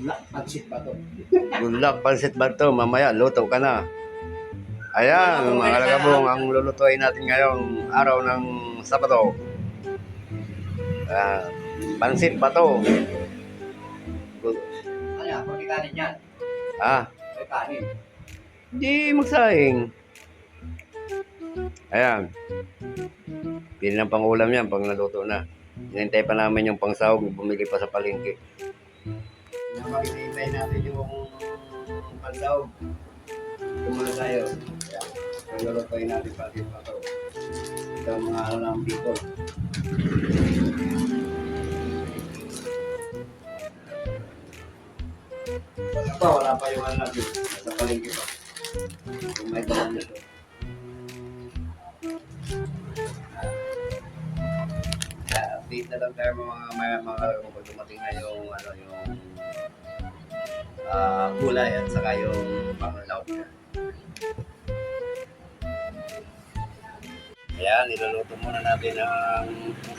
Pansit ba to? Bulak, pansit ba ito? Mamaya, luto ka na. Ayan, mga kalagabong, ang lulutuin natin ngayong araw ng Sabado. Ah, pansit ba ito? Ano yan? Pwede kanin yan. Ah, Pwede kanin. di magsaing. Ayan. Pili ng pangulam yan pag naluto na. Hinintay pa namin yung pangsahog, bumili pa sa palengke. Hinintay natin yung pangsahog. Tumula tayo. Ayan. Ang lulutuin natin pansit ba ito. Ito ang mga ano ng people. Wala pa yung ano natin. Sa palengke pa. Kung may dalang nito. Update na lang tayo mga kung dumating na yung ano yung gulay at saka yung panglaw. Ayan, niluluto muna natin ang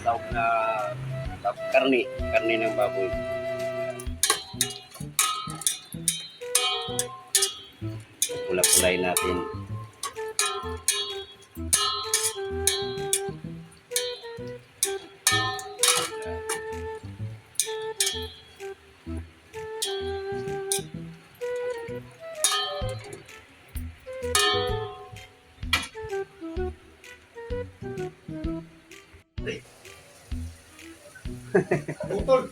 sahog na karne ng baboy. Pula-pulay natin. Butol.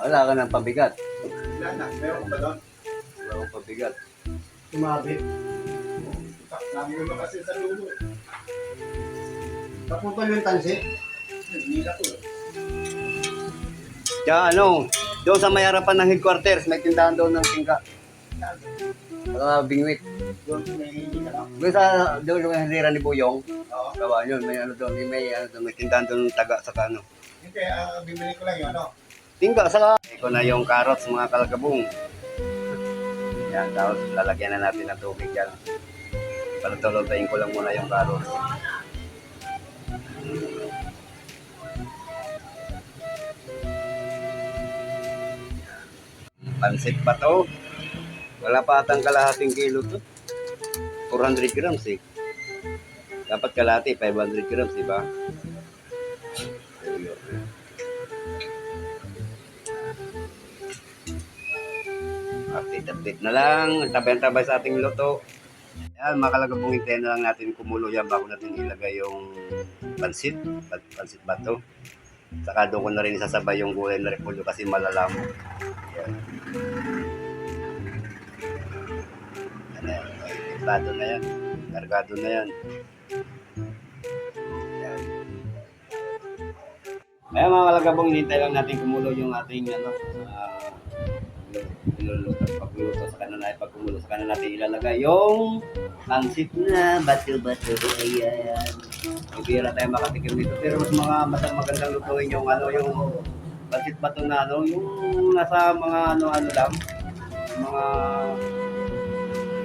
Wala ka ng pabigat. Wala na. Meron ba doon? Wala kang pabigat. Tumabit. Namin mo kasi sa lulo. Naputol yung tansi. Hindi na ko. Kaya ano, doon sa may harapan ng headquarters, may tindahan doon ng tingka. Bingwit. Doon may hindi ka lang. Doon yung hindira ni Buyong. Oo. Gawa yun, may ano doon, may tindahan doon ng taga sa ano. Hindi, bibili ko lang yun, ano? Tingka sa iko na yung carrots mga kalagabong. Yan, tapos lalagyan na natin ng tubig yan. Palutulutain ko lang muna yung carrots. Pansit pa to. Wala pa atang kalahating kilo to. 400 grams eh. Dapat kalahati, 500 grams, di ba? Update na lang. Tabay-tabay sa ating luto. Yan, makalagabong hintayin na lang natin kumulo yan bago natin ilagay yung pansit. Pansit ba to? Saka doon ko na rin isasabay yung gulay na repolyo kasi malalamo. Yan. Yan na yan. Timplado na yan. Kargado na yan. Yan. Kaya mga kalagabong hinintay lang natin kumulo yung ating niluluto. Pagluto sa kanan ay pagkumulo sa kanan natin ilalagay yung pansit na bato-bato. Ayan. Ibira tayo makatikim dito. Pero mas magandang lutuin yung yung pansit bato na yung nasa mga lang. Mga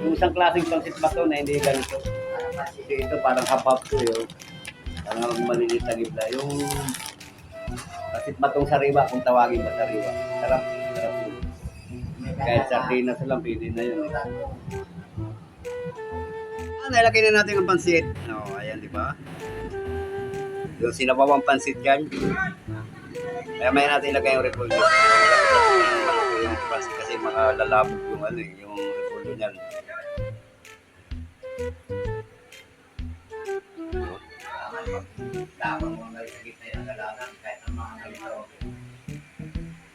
yung isang klaseng pansit bato na hindi ganito. Ito parang hapap to yun. Parang maliliit na gibla. Yung pansit batong sariwa kung tawagin ba sariwa. Sarap. Sarap po. Kahit sardinas lang, pwede na yun. Nilagay na natin ang pansit. No, ayan, di ba? Yung sinabawang pansit yan. Kaya may natin ilagay yung repolyo. Yung pansit kasi makalalabog yung yung repolyo niyan.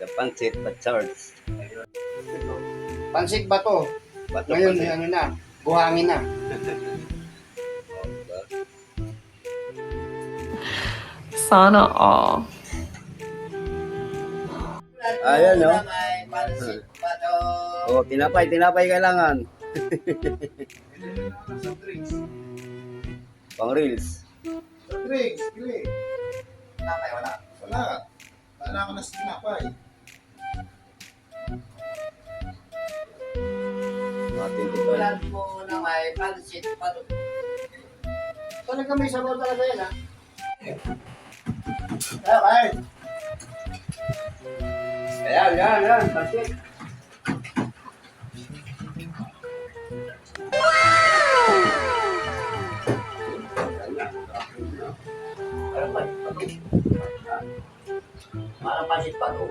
The pansit but charged. Pansit ba to? Bato Ngayon, pansit. ano na, buhangin na. Sana all. Ayan, no? Pansit ba to? Oh, tinapay kailangan. Soft drinks. Pang reels. Soft drinks, pili. Tinapay, wala. Wala. Wala ka na sa tinapay. Ating ito. Ulan mo na may pansit pa to. Talaga may sabaw talaga yan, ha? Okay. Ayan, pansit. Parang pansit pa to.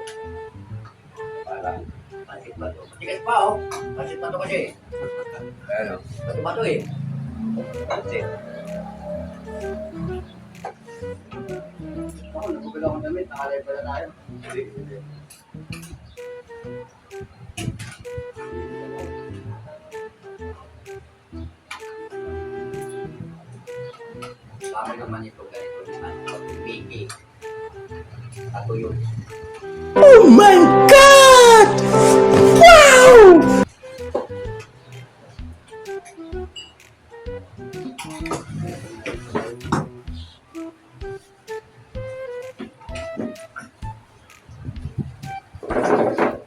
Parang pansit pa to. Matigas pa oh. Pansit pa to kasi. Ano? Bato ba to eh? Pansit. Ako, nabugala akong damit. Nakalay pala tayo. Tama naman ito ganito naman. Pag-ibig. Ako yun. Oh my God! Wow!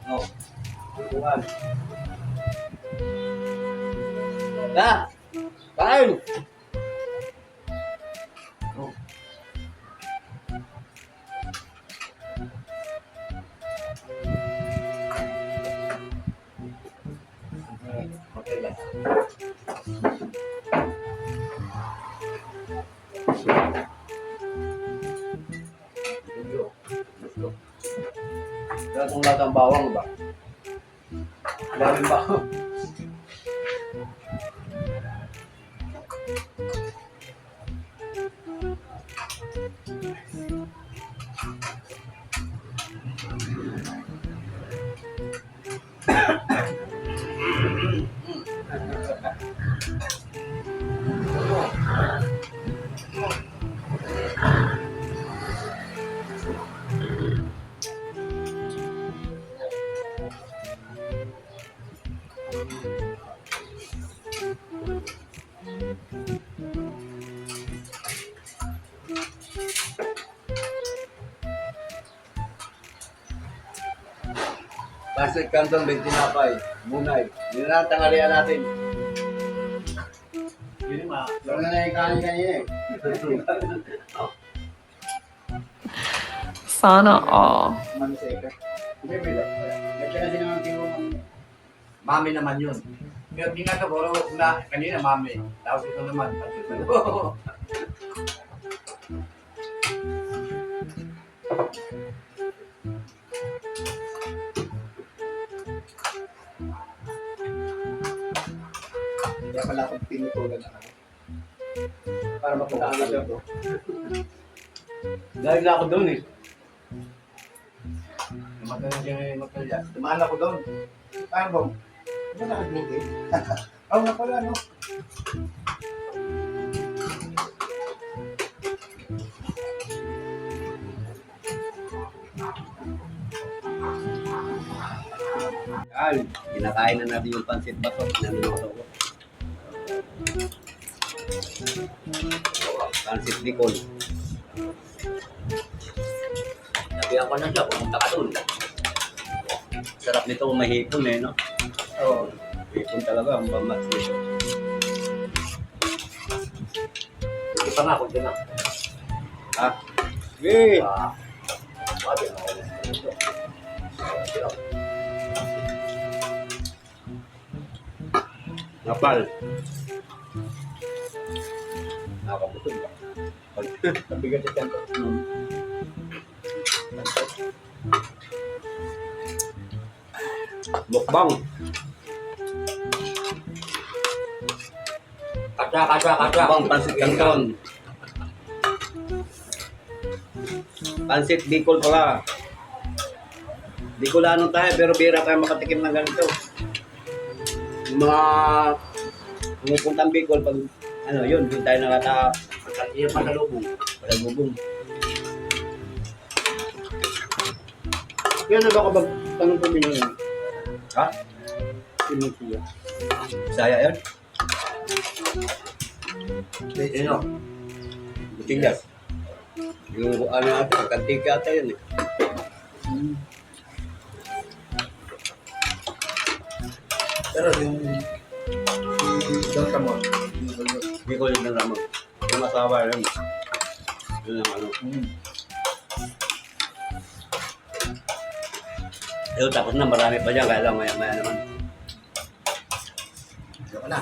No. Bukan. Nah, kain. Oh. Okay lang. Kaya kung lahat ang bawang ba? Daming bawang. Pasit Canton, Bentinapay, Munay. Yun na ang tanghalian natin. Yun ma. Yun na yung kanin kanina eh. Sana all. Mami sa ika. Hindi, pwede. Nagka kasi naman tinulungan. Mami naman yun. Pero di nga ito, bro, na kanina mami. Tapos ito naman. Kaya pala akong pinutulan na ako. Para mapuntaan na ito. Dahil na ako doon eh. Magkano siya magkano. Tumaan ako doon. Ano bang? Ano na nag-meeting? Oo nga pala, no? Yan, kinakain na natin yung pansit bato. Naniluto ko. Pansit Bicol. Sabihan ko na siya, pumunta ka doon. Sarap nito kung may hipon eh, no? Oo. Hipon talaga, ang bamat nito. Hindi pa nga ako dyan ah. Ha? Sige! Sabi na ako nito. Napal. Nakakabutog ba? Nabigat sa tempo. Mukbang. Kaca. Mukbang pansit Canton. Pansit Bicol pala. Bicolano tayo pero bira tayo makatikim ng ganito. Yung mga pumupuntang Bicol pag ano yun, doon tayo nakata pasalubong. Yan na ba kapag tanong po minyo yun? Ha? Sinusiya. Bisaya yun? Sino? Butingas. Yung ano ata, kantika ata yun eh. Pero yung Don Ramon, Bicol yun ng Ramon. Yung asawa yun. Yun ang ano. Tapos na, marami pa dyan, kaya lang maya naman. Diyan ka na.